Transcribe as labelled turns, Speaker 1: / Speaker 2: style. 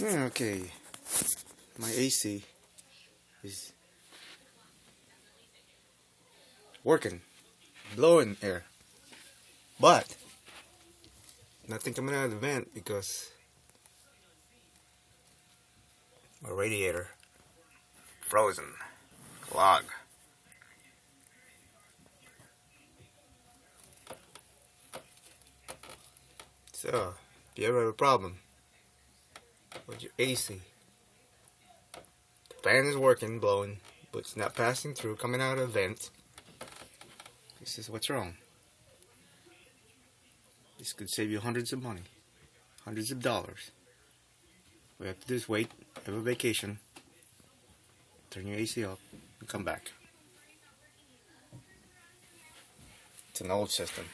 Speaker 1: Okay, my AC is working, blowing air, but nothing coming out of the vent because my radiator frozen, clogged. So, if you ever have a problem with your AC, the fan is working, blowing, but it's not passing through, coming out of the vent. This is what's wrong. This could save you hundreds of money, hundreds of dollars. What you have to do is wait, have a vacation, turn your AC off, and come back. It's an old system.